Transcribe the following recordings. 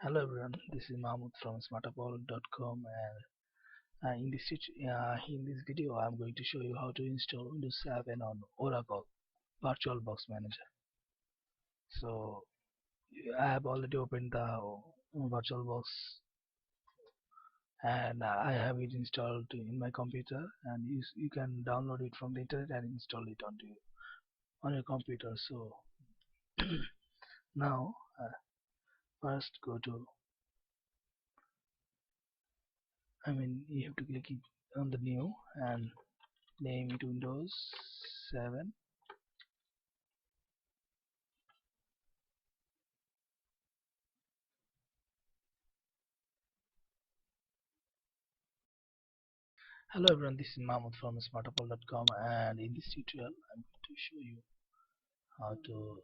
Hello everyone, this is Mahmoud from smartapollo.com, and in this video I'm going to show you how to install Windows 7 on Oracle VirtualBox Manager. So I have already opened the VirtualBox and I have it installed in my computer, and you can download it from the internet and install it on your computer. So now first go to you have to click it on the new and name it Windows 7. Hello everyone, this is Mahmoud from smartapollo.com, and in this tutorial I'm going to show you how to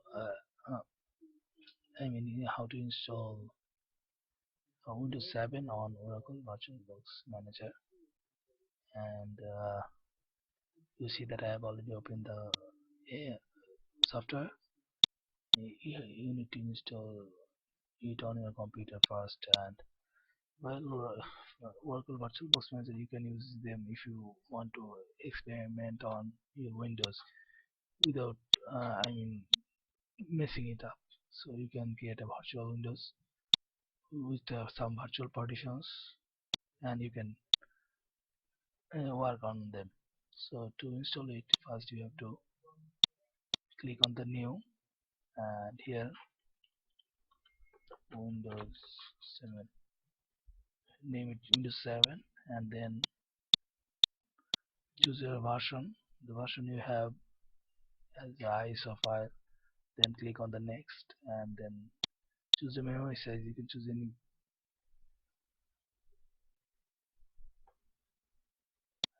how to install Windows 7 on Oracle VirtualBox Manager. And you see that I have already opened the software. You need to install it on your computer first, and while Oracle VirtualBox Manager, you can use them if you want to experiment on your Windows without messing it up. So you can create a virtual Windows with some virtual partitions, and you can work on them. So to install it, first you have to click on the new, and here Windows 7, name it Windows 7, and then choose your version, the version you have as the ISO file. Then click on the next, and then choose the memory size. You can choose any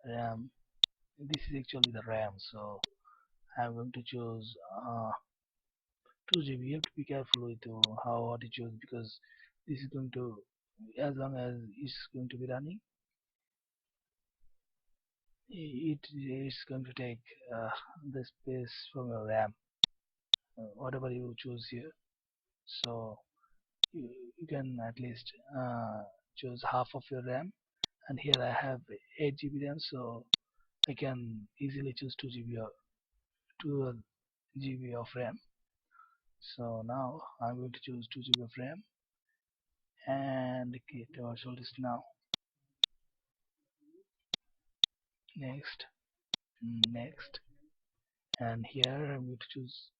RAM. This is actually the RAM, so I'm going to choose 2 GB. You have to be careful with what you choose, because this is going to, as long as it's going to be running, it is going to take the space from your RAM, whatever you choose here. So you can at least choose half of your RAM, and here I have 8 GB RAM, so I can easily choose 2 GB or 2 GB of RAM. So now I'm going to choose 2 GB of RAM and create a virtual disk now. Next, next, and here I'm going to choose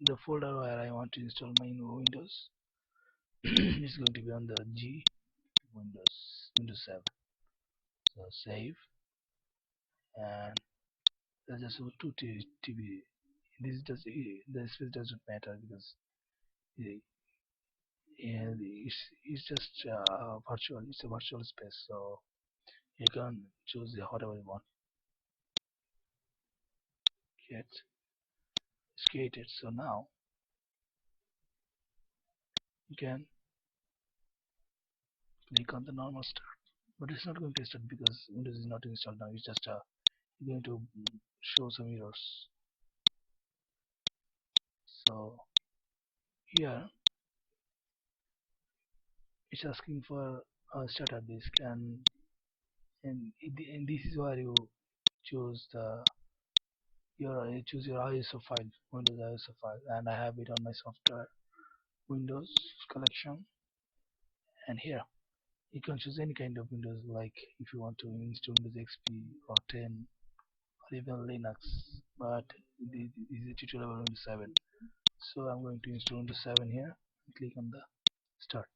the folder where I want to install my new Windows. It's going to be on the G Windows 7. So save, and there's just 2 TB. The space doesn't matter, because it's just virtual. It's a virtual space, so you can choose whatever you want. It's created. So now you can click on the normal start, but it's not going to start because Windows is not installed now. It's just going to show some errors. So here it's asking for a startup disk, and this is where you choose your ISO file, Windows ISO file, and I have it on my software Windows collection. And here you can choose any kind of Windows, like if you want to install Windows XP or 10 or even Linux, but this is a tutorial about Windows 7. So I'm going to install Windows 7 here and click on the start.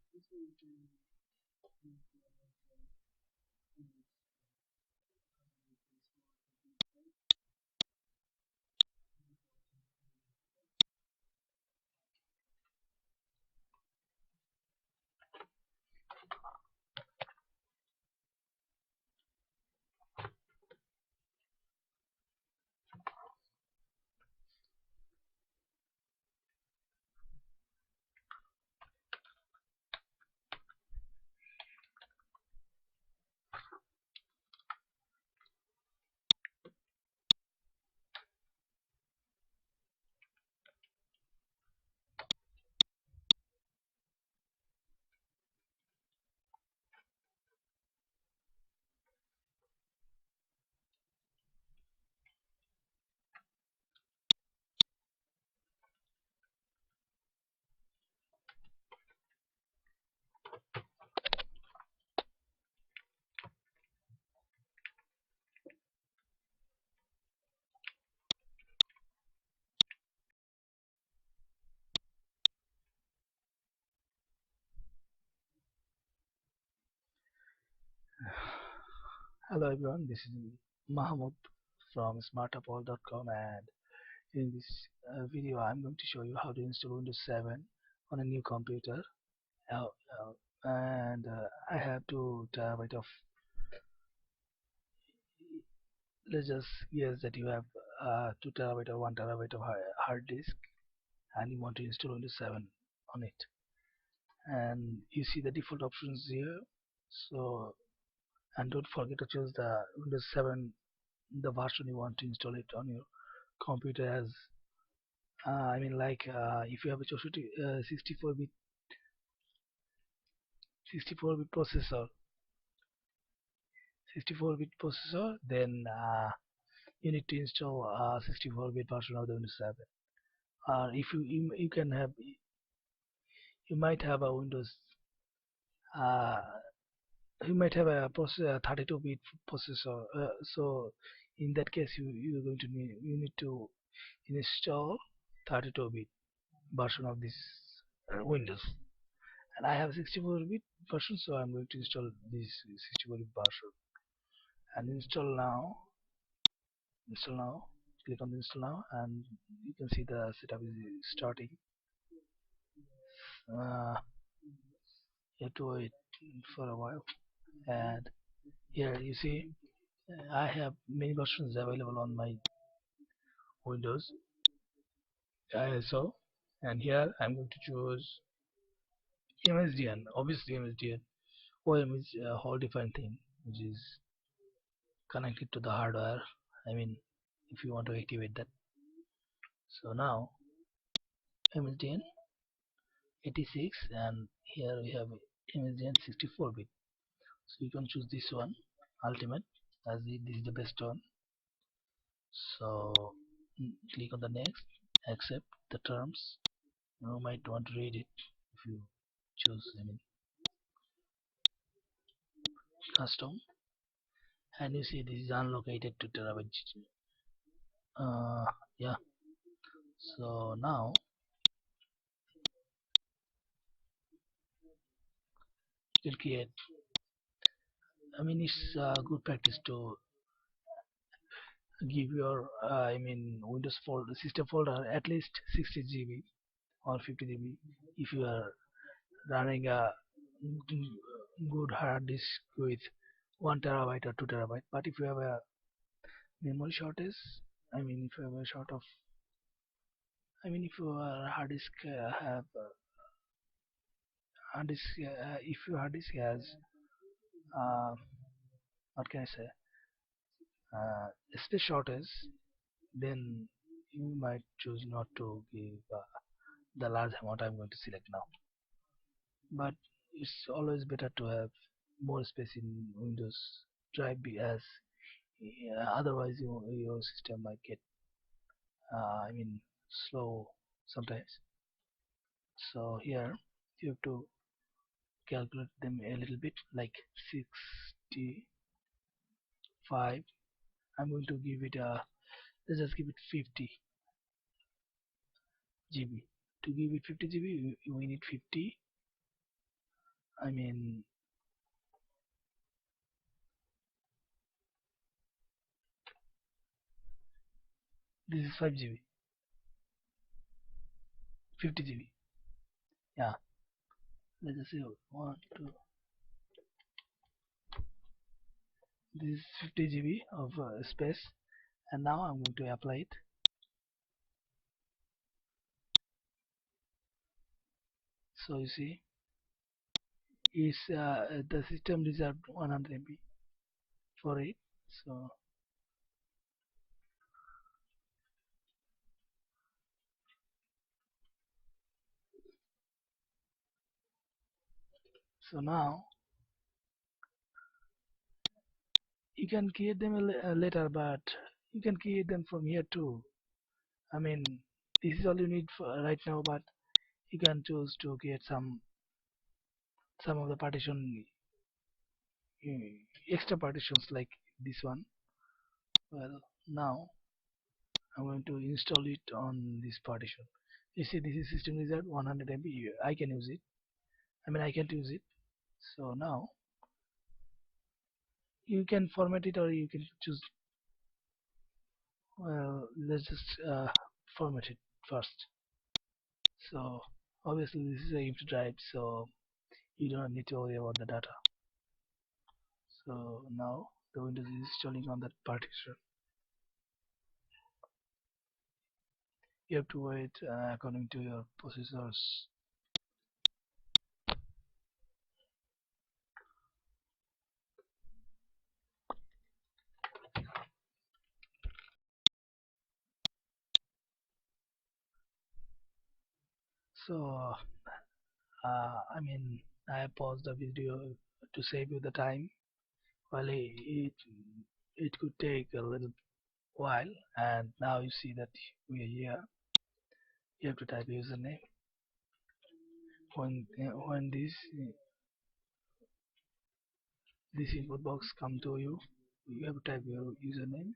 Hello everyone, this is Mahmoud from smartapple.com, and in this video I'm going to show you how to install Windows 7 on a new computer. Uh, and I have 2 terabyte of, let's just guess that you have 2 terabyte or 1 terabyte of hard disk, and you want to install Windows 7 on it. And you see the default options here. So, and don't forget to choose the Windows 7, the version you want to install it on your computer as if you have a 64-bit processor, 64-bit processor, then you need to install a 64-bit version of the Windows 7. If you can have, you might have a Windows, uh, you might have a processor 32-bit processor. So in that case, you need to install 32-bit version of this Windows. And I have 64-bit version, so I'm going to install this 64-bit version and install now. Click on the install now, and you can see the setup is starting. You have to wait for a while, and here you see I have many versions available on my Windows ISO, and here I'm going to choose MSDN. Obviously MSDN. OM is a whole different thing, which is connected to the hardware. I mean, if you want to activate that. So now MSDN 86, and here we have MSDN 64-bit. So you can choose this one, Ultimate, as this is the best one. So click on the next, accept the terms. You might want to read it if you choose, custom, and you see this is unlocated to terabyte. Yeah. So now you can create. It's good practice to give your Windows folder, system folder, at least 60 GB or 50 GB if you are running a good hard disk with 1 terabyte or 2 terabyte. But if you have a memory shortage, if you have a short of, if your hard disk have hard disk if your hard disk has uh, what can I say, space shortage, then you might choose not to give the large amount I'm going to select now. But it's always better to have more space in Windows drive, as otherwise your system might get slow sometimes. So here you have to calculate them a little bit, like 65. I'm going to give it a, let's just give it 50 GB. To give it 50 GB, we need 50. I mean, this is 5 GB, 50 GB. Yeah, let's just say 1, 2. This is 50 GB of space, and now I'm going to apply it. So you see, is the system reserved 100 MB for it. So now you can create them later, but you can create them from here too. I mean, this is all you need for right now, but you can choose to create some of the partition, extra partitions like this one. Well, now I'm going to install it on this partition. You see, this is system wizard 100 MB. I can use it. I can't use it. So now You can format it or you can choose. Well, let's just format it first. So obviously this is a empty drive, so you don't need to worry about the data. So now the Windows is installing on that partition. You have to wait according to your processors. So I mean, I paused the video to save you the time. Well, it could take a little while, and now you see that we are here. You have to type username. When this input box come to you, you have to type your username.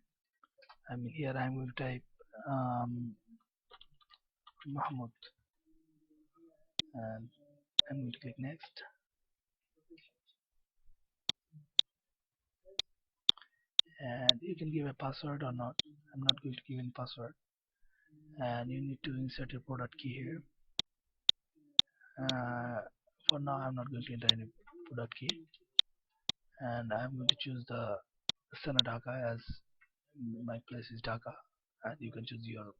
I mean, here I'm going to type Mahmoud, and I'm going to click next. And you can give a password or not. I'm not going to give any password. And you need to insert your product key here. For now, I'm not going to enter any product key, and I'm going to choose the Sana Dhaka as my place is Dhaka, and you can choose your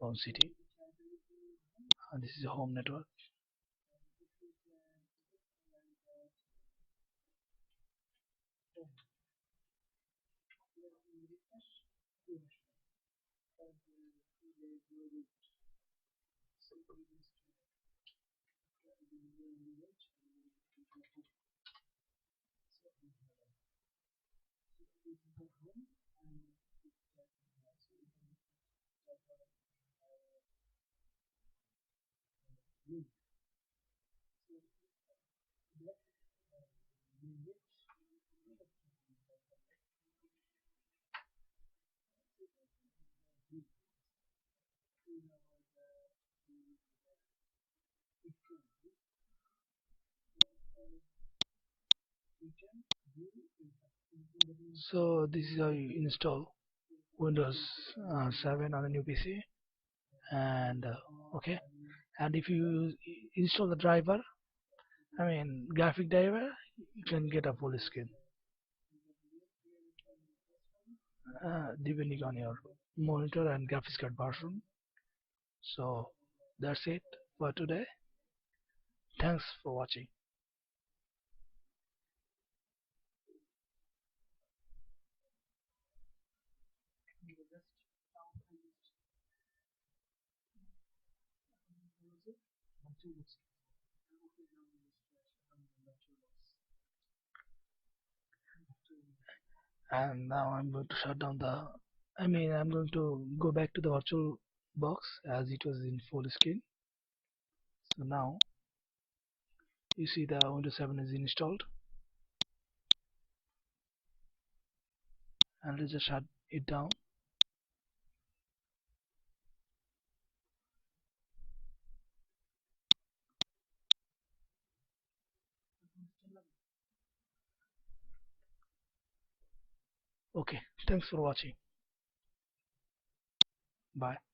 own city. And this is a home network. So this is how you install Windows 7 on a new PC, and okay. And if you install the driver, I mean graphic driver, you can get a full screen depending on your monitor and graphics card version. So that's it for today. Thanks for watching. And now I'm going to shut down the. I mean, I'm going to go back to the virtual box as it was in full screen. So now you see the Windows 7 is installed, and let's just shut it down. Okay, thanks for watching. Bye.